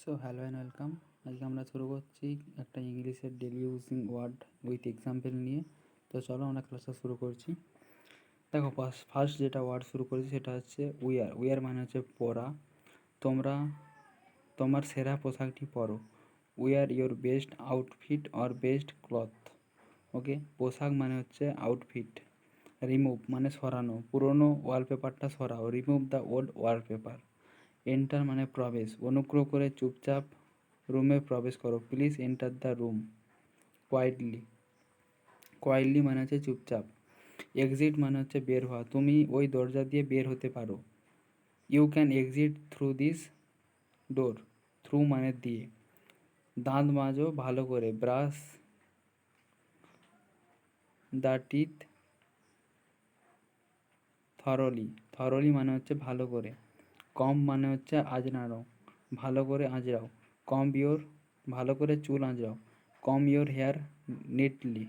So hello and welcome. আজকে আমরা শুরু করছি একটা ইংলিশের daily using word with example নিয়ে। তো চলো আমরা ক্লাসটা শুরু করছি। দেখো ফার্স্ট যেটা ওয়ার্ড শুরু করেছি সেটা হচ্ছে উইয়ার। উইয়ার মানে হচ্ছে পরা। তোমরা তোমার সেরা পোশাকটি পরো। Wear your best outfit or best cloth. Okay, পোশাক মানে হচ্ছে আউটফিট। রিমুভ মানে সরানো, পুরনো ওয়ালপেপারটা সরাও। Remove the old wallpaper. Enter মানে প্রবেশ, অনুগ্রহ করে চুপচাপ রুমে প্রবেশ করো। Please enter the room quietly. Quietly মানে হচ্ছে চুপচাপ। এক্সিট মানে হচ্ছে বের হওয়া, তুমি ওই দরজা দিয়ে বের হতে পারো। You can exit through this door. Through মানে দিয়ে। দাঁত মাজো ভালো করে, brush the teeth thoroughly. Thoroughly মানে হচ্ছে ভালো করে। কম মানে হচ্ছে আঁচড়ানো, ভালো করে আঁচড়াও। কম ইয়োর ভালো করে চুল আঁচড়াও। কম ইয়োর হেয়ার নিটলি।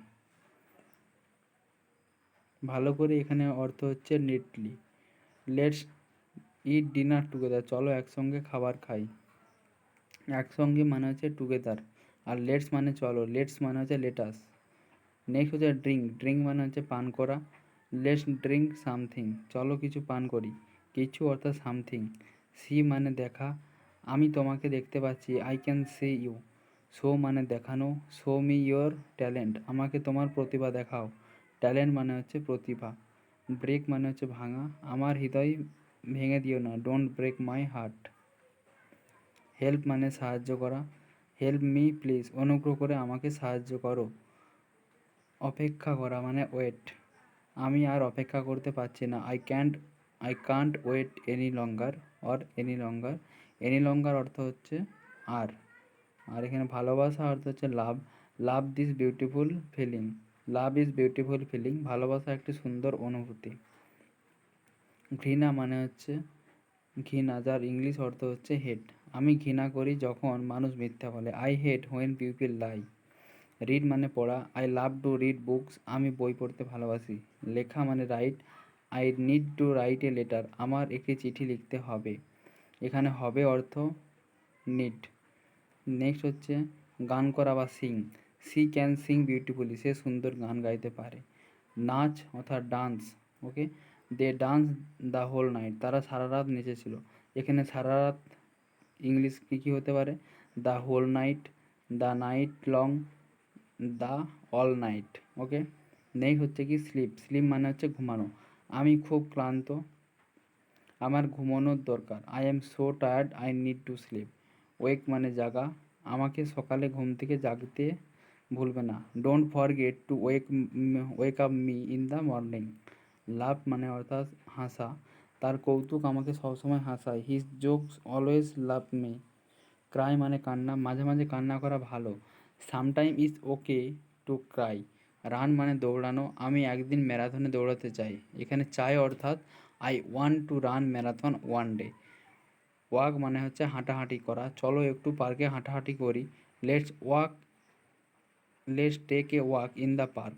ভালো করে এখানে অর্থ হচ্ছে neatly. Let's eat dinner together, চলো একসঙ্গে খাবার খাই। একসঙ্গে মানে হচ্ছে টুগেদার, আর লেটস মানে চলো। লেটস মানে হচ্ছে লেটাস। নেক্সট হচ্ছে ড্রিঙ্ক। ড্রিঙ্ক মানে হচ্ছে পান করা। লেটস ড্রিঙ্ক সামথিং, চলো কিছু পান করি। কিছু অর্থাৎ সামথিং। সি মানে দেখা, আমি তোমাকে দেখতে পাচ্ছি। I can see you. Show মানে দেখানো। শো মি ইয়োর ট্যালেন্ট, আমাকে তোমার প্রতিভা দেখাও। ট্যালেন্ট মানে হচ্ছে প্রতিভা। ব্রেক মানে হচ্ছে ভাঙা, আমার হৃদয় ভেঙে দিও না। Don't break my heart. Help মানে সাহায্য করা। হেল্প মি প্লিজ, অনুগ্রহ করে আমাকে সাহায্য করো। অপেক্ষা করা মানে ওয়েট, আমি আর অপেক্ষা করতে পারছি না। I can't wait any longer or any longer. Any longer অর্থ হচ্ছে আর। আর এখানে ভালোবাসা অর্থ হচ্ছে love. Love this beautiful feeling. Love is beautiful feeling, ভালোবাসা একটি সুন্দর অনুভূতি। ঘৃণা মানে হচ্ছে ঘৃণা, যার ইংলিশ অর্থ হচ্ছে হেট। আমি ঘৃণা করি যখন মানুষ মিথ্যা বলে। I hate when people lie. Read মানে পড়া। I love to read books, আমি বই পড়তে ভালোবাসি। লেখা মানে right. I need two write a letter, আমার একটি চিঠি লিখতে হবে। এখানে হবে অর্থ নিড। নেক্সট হচ্ছে গান করা বা sing. She can sing beautifully, সে সুন্দর গান গাইতে পারে। নাচ অর্থাৎ dance. Okay, they dance the whole night, তারা সারা রাত নেচেছিল। এখানে সারা রাত ইংলিশ কী কী হতে পারে? The whole night, the night long, the all night. Okay, next হচ্ছে কি স্লিপ। স্লিপ মানে হচ্ছে ঘুমানো। আমি খুব ক্লান্ত, আমার ঘুমানোর দরকার। I am so tired, I need to sleep. Wake মানে জাগা, আমাকে সকালে ঘুম থেকে জাগতে ভুলবে না। Don't forget to wake up me in the morning. Laugh মানে অর্থাৎ হাসা, তার কৌতুক আমাকে সবসময় হাসায়। His jokes always laugh me. Cry মানে কান্না, মাঝে মাঝে কান্না করা ভালো। Sometime is okay to cry. Run মানে দৌড়ানো, আমি একদিন ম্যারাথনে দৌড়াতে চাই। এখানে চাই অর্থাৎ I want to run marathon one day. Walk মানে হচ্ছে হাঁটাহাঁটি করা, চলো একটু পার্কে হাঁটাহাঁটি করি। Let's let's take a walk in the park.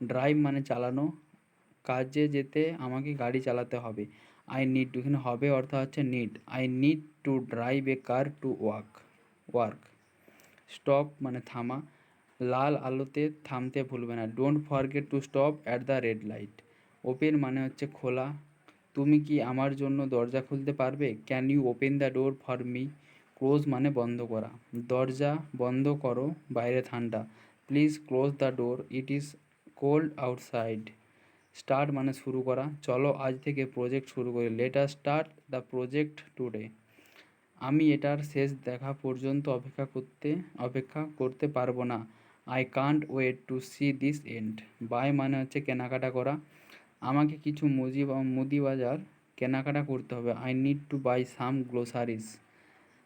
Drive মানে চালানো, কাজে যেতে আমাকে গাড়ি চালাতে হবে। আই নিড টু, এখানে হবে অর্থ হচ্ছে need. I need to drive A car to work. Stop মানে থামা, লাল আলোতে থামতে ভুলবে না। Don't forget to stop at the red light. Open মানে হচ্ছে খোলা, তুমি কি আমার জন্য দরজা খুলতে পারবে? Can you open the door for me. Close মানে বন্ধ করা, দরজা বন্ধ করো, বাইরে ঠান্ডা। Please close the door, it is cold outside. Start মানে শুরু করা, চলো আজ থেকে প্রজেক্ট শুরু করি। Let us start the project today. আমি এটার শেষ দেখা পর্যন্ত অপেক্ষা করতে পারবো না। I can't wait to see this end. Buy মানে হচ্ছে কেনাকাটা করা, আমাকে কিছু মুদি বাজার কেনাকাটা করতে হবে। I need to buy some groceries.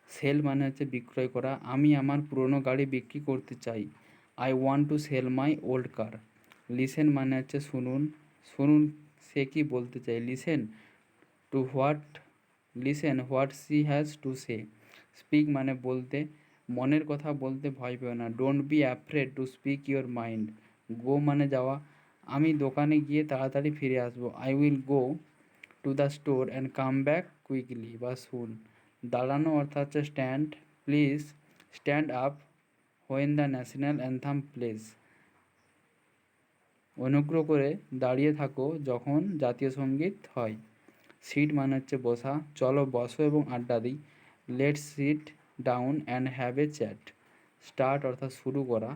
Sell মানে হচ্ছে বিক্রয় করা, আমি আমার পুরনো গাড়ি বিক্রি করতে চাই। I want to sell my old car. Listen মানে হচ্ছে শুনুন, শুনুন সে কি বলতে চাই। To what listen what she has to say. Speak মানে বলতে, মনের কথা বলতে ভয় পেও না। Don't be afraid to speak your mind. Go মানে যাওয়া, আমি দোকানে গিয়ে তাড়াতাড়ি ফিরে আসবো। I will go to the store and come back quickly বা সুন। দাঁড়ানো অর্থাৎ হচ্ছে stand, please stand up when the national anthem place. অনুগ্রহ করে দাঁড়িয়ে থাকো যখন জাতীয় সঙ্গীত হয়। সিট মানে হচ্ছে বসা, চলো বসো এবং আড্ডা দিই। Let's sit down and have a chat. Start অর্থাৎ শুরু করা,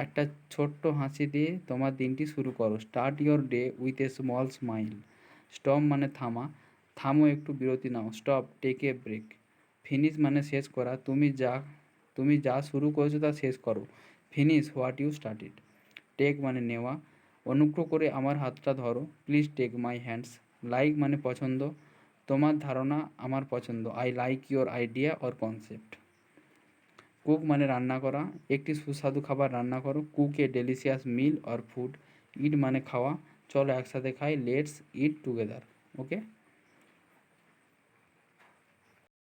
একটা ছোট্ট হাসি দিয়ে তোমার দিনটি শুরু করো। Start your day with a small smile. Stop মানে থামা, থামো একটু বিরতি নাও। Stop, take a break. Finish মানে শেষ করা, তুমি যা শুরু করেছো তা শেষ করো। Finish what you started. Take মানে নেওয়া, অনুগ্রহ করে আমার হাতটা ধরো। Please take my hands. Like মানে পছন্দ, তোমার ধারণা আমার পছন্দ। I like your idea or concept. Cook মানে রান্না করা, একটি সুস্বাদু খাবার রান্না করো। Cook a delicious meal or food. Eat মানে খাওয়া, চলো একসাথে খাই। Let's eat together. ওকে।